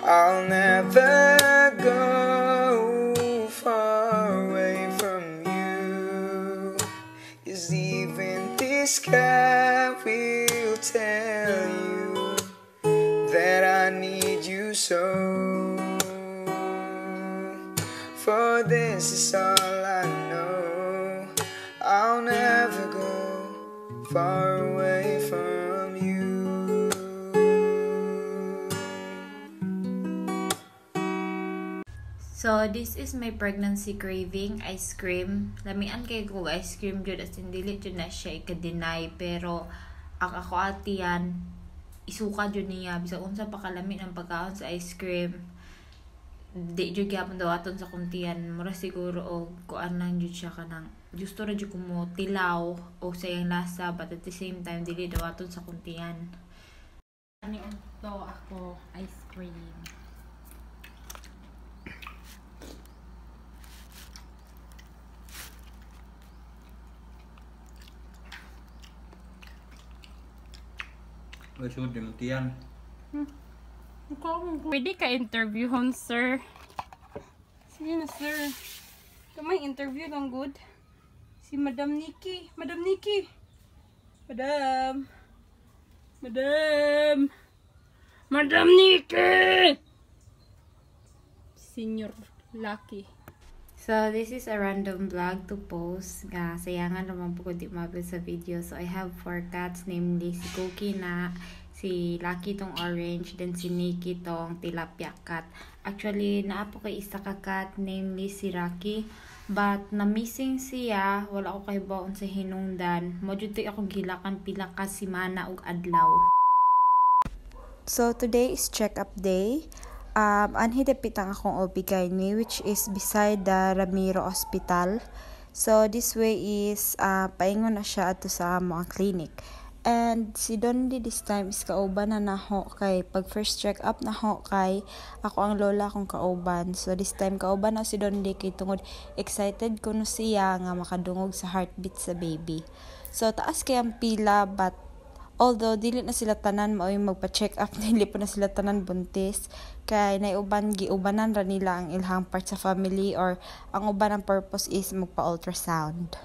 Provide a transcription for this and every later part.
I'll never go far away from you, 'cause even this sky will tell you that I need you so. For this is all I know, I'll never go far away from you. So this is my pregnancy craving, ice cream. Lamian kay ko ice cream jud, as in dili jud na siya i-deny, pero ako atiyan isuka jud niya bisag unsa pa kalami ang pagkaon sa ice cream. Di jud gyapon daw aton sa kuntian, mura siguro og kuan lang jud siya kanang gusto ra jud ko mo tilaw o sayang lasa, but at the same time dili daw aton sa kuntian. Ani unto ako ice cream. Masud yung tiyan. Pwede ka interview hon, sir. Sige na, sir. Kamay interview lang good. Si Madam Nikki. Madam Nikki. Madam. Madam. Madam Nikki. Senior Lucky. So this is a random vlog to post nga sayangan naman po ko di mabel sa video. So I have 4 cats, namely si Cookie na, si Lucky tong orange, then si Nikki tong tilapia cat. Actually naa po kay isa ka cat, namely si Rocky, but na missing siya, wala ko kay baon sa hinungdan. Mo jud ako gilakan pila ka semana ug adlaw. So today is check-up day. Anhidapit ang akong OB-GYN, which is beside the Ramiro Hospital. So this way is paingon na siya ato sa mga clinic. And si Dondy this time is kauban na naho kay pag first check up na ho kay ako ang lola kong kauban. So this time kauban na si Dondy kay tungod excited ko no siya nga makadungog sa heartbeat sa baby. So taas kay ang pila, but although dili na sila tanan mao'y magpa-check up, dili pa na sila tanan buntis kay naiuban giubanan ra nila ang ilhang part sa family, or ang uban ang purpose is magpa-ultrasound.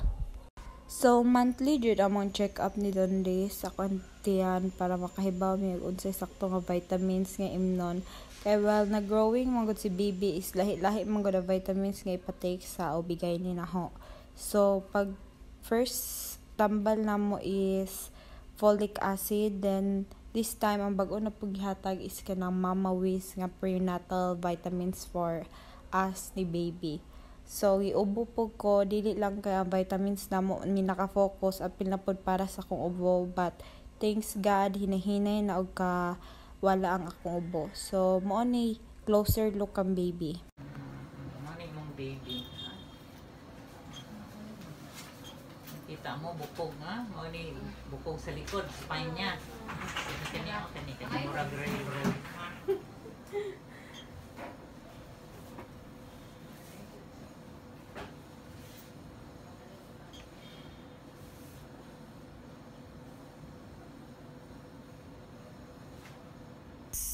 So monthly jud among check up ni Donde sa kantiyan para makahibaw mi og unsay sakto nga vitamins nga imnon, kay while na growing man gud si baby is lahi-lahi man gud vitamins nga ipatake sa OB-GYN ni naho. So pag first tambal namo is folic acid, then this time ang bag-o na paghatag is kanang Mama Wiz nga prenatal vitamins for us ni baby. So iubo po ko, dili lang kay ang vitamins namo ni naka-focus apil na pod para sa akong ubo, but thanks God hinahinay na og ka wala ang akong ubo. So mo ni closer look ang baby. Mani mong baby. Kita mo bukog nga, mo ni bukog sa likod, spine niya. Kanya murag red.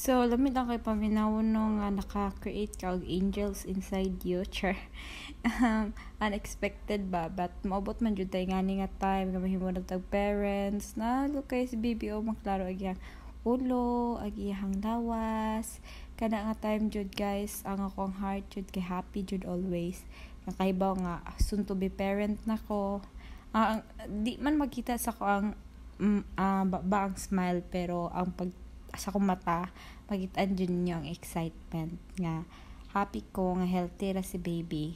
So, lamit lang kay paminawon no nga naka-create ka og angels inside you. Char. Unexpected ba? But maabot man jud tay ngani nga time nga mahimo nagtag parents na look kay si baby o maklaro agyang ulo, agyang lawas. Kana nga time jud guys, ang akong heart jud kay happy jud always. Nakahibaw nga soon to be parent nako. Di man makita sa ko ang ang smile, pero ang pag sa akong mata magitaan dyan niyo ang excitement nga happy ko nga healthy ra si baby.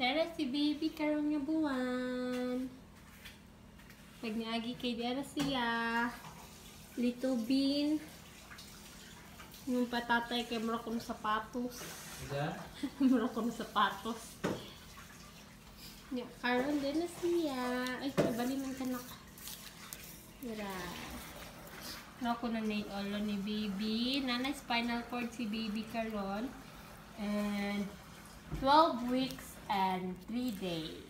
Tara si baby karong nga buwan. Pag naagi kay diara siya. Little bean. Yung patatay kay mura ko ng sapatos. Mura ko ng sapatos. Karon din na siya. Ay, bali man kanak. Mura. Naku na nail olo ni baby. Nanay spinal cord si baby karon. And 12 weeks and 3 days.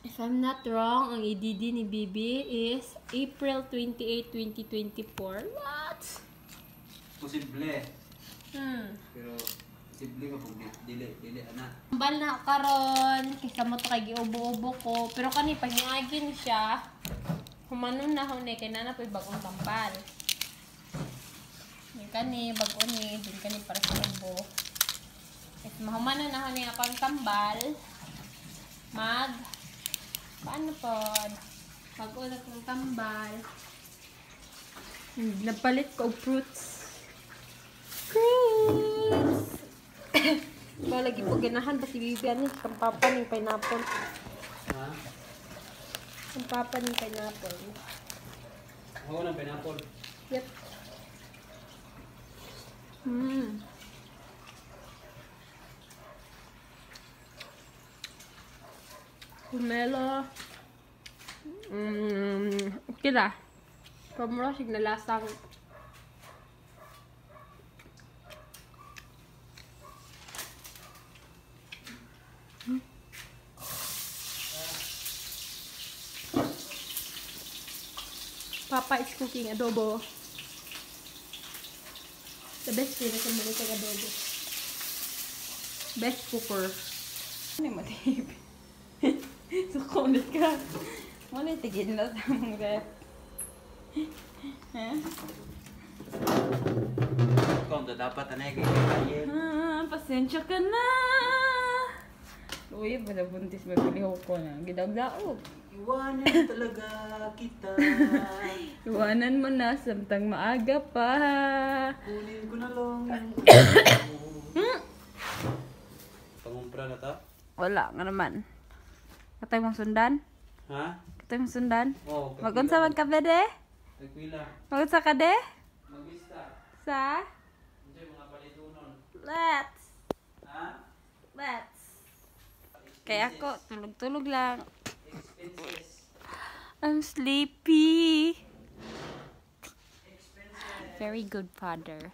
If I'm not wrong, ang EDD ni baby is April 28, 2024. What? Posible. Hmm. Pero posible ka kung dili ana. Tambal na karon kaysa mo to kay giubo-ubo ko. Pero kani pag niagi ni siya, humanon na ho ni kay nana po'y bagong tambal. Yung kani bago ni, din kani para sa ubo. If mahumanon na ho ni akong tambal, paano po? Mag-ulat ng tambal. Napalit ko og fruits. Fruits! Ba lagi po ganahan ba si Bibi ani kampapa ning pineapple. Ha? Kampapa ning pineapple. Oo na pineapple. Yep. Pomelo. Okay na. Pamura sig na lasang. Papa is cooking adobo. The best way na sa mga adobo. Best cooker. Ano yung matip? Sukunod ka. Wala yung tigil na sa mga rep. Ha? Kung dapat anay kay Pasensya ka na. Uy, bala buntis maguliho ko na. Gidagdaog. iwanan talaga kita. Iwanan mo na samtang maaga pa. Kunin ko na lang yung pangumpra na to? Wala nga naman. Katay mong sundan? Ha? Katay mong sundan? Oo. Magunsa man ka ba de? Nagpila. Magunsa ka de? Magbista. Sa? Hindi mga palitunon. Let's. Ha? Let's. Kaya ako, tulog-tulog lang. Expenses. I'm sleepy. Very good father.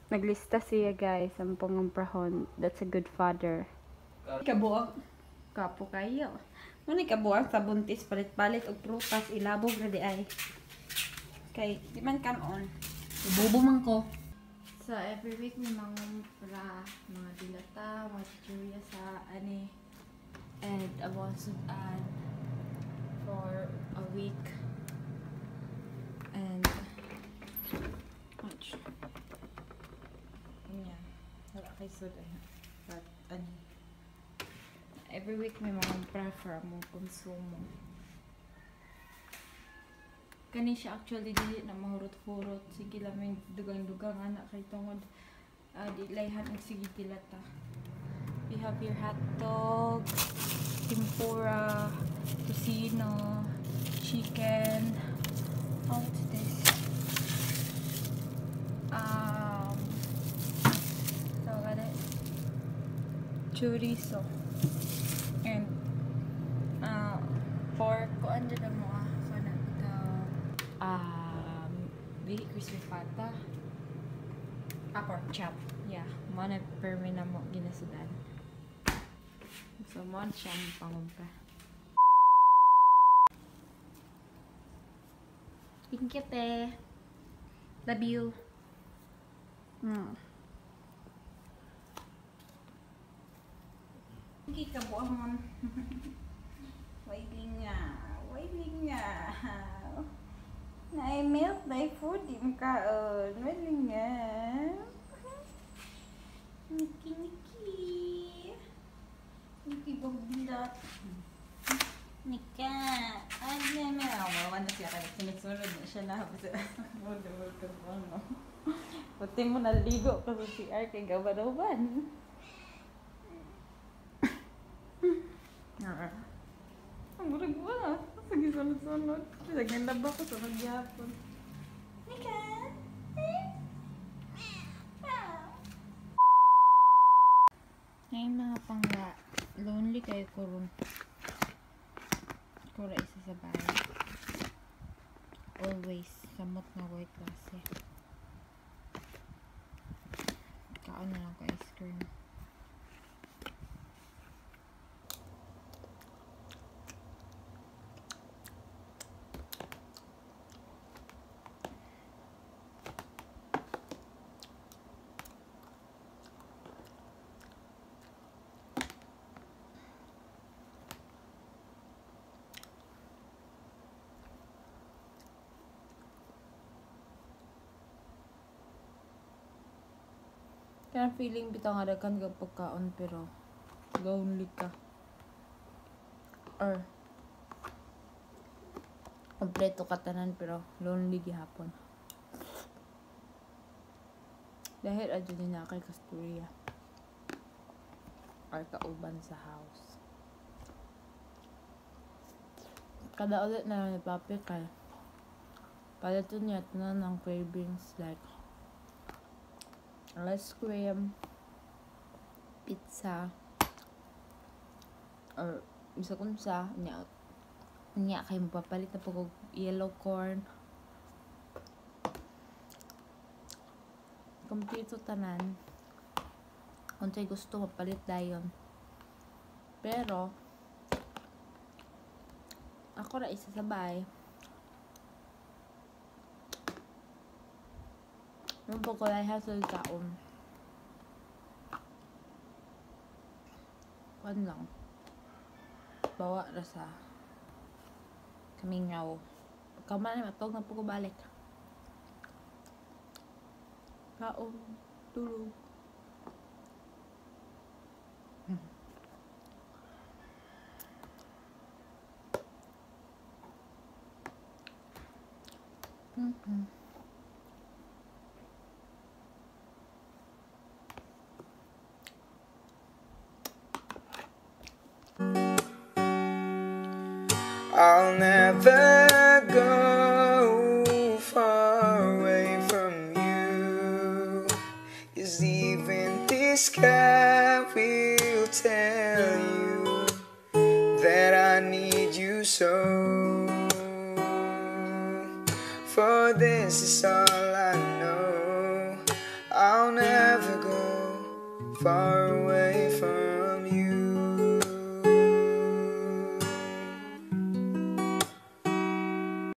Naglista siya guys ang pangumprahon. That's a good father. Kabuang. Kapo kayo. Muna kabuang sa buntis palit-palit og prutas ilabog na di ay. Kay di man kanon. Ibubo man ko. So every week may mangumpra mga dilata, mga chichurya sa ani. And I was add for a week. And much. Yeah. Wala kay soda. But ano. Every week may mangumpra for mo konsumo. Kani siya actually dili na mahurot-hurot. Sige lang may dugang-dugang anak kay tungod. Di layhan ang sige dilata. You have your hot dog, tempura, tocino, chicken. Oh, what's this? Tawag it? Chorizo. And pork. Kuan dyan mo very crispy pata. Pork chop. Yeah, mana permi na mo ginasudan. So, mo siya ang pangumpra. Thank you, te. Love you. Hindi ka buang. Wailing nga. Wailing nga. Na-milk, na-food, di mo kaon. Wailing nga. Niki. Niki bagbilot. Nika. Ay, may awawan na siya. Kaya sinisunod na siya na. Wala ka ba, no? Puti mo naligo ka sa CR kay gabaroban. Ang burag mo na. Sige, sunod-sunod. Sige, laba ko sa magyapon. Nika. Ay, mga pangla. Lonely kayo ko ron. Kura isa sa bahay. Always samot na white klase. Kaon na lang ko ice cream. Kaya feeling bitaw nga daghan ka pagkaon pero lonely ka. Or kompleto ka tanan pero lonely gihapon. Dahil adyo din na kay kasturya. Or kauban sa house. Kada ulit na lang ipapit kay palaton niya tanan ng cravings like ice cream, pizza, or isa kung sa niya kayo mapapalit na pag yellow corn. Kompleto tanan. Unsay gusto mapalit dayon. Pero ako ra isa sabay. Yung pagkulay hassle taon. Kuan lang. Bawa na sa kamingaw. Pagkaman na matog na pagkabalik. Kaon. Tulog. I'll never go far away from you, 'cause even this sky will tell you that I need you so. For this is all I know. I'll never go far away from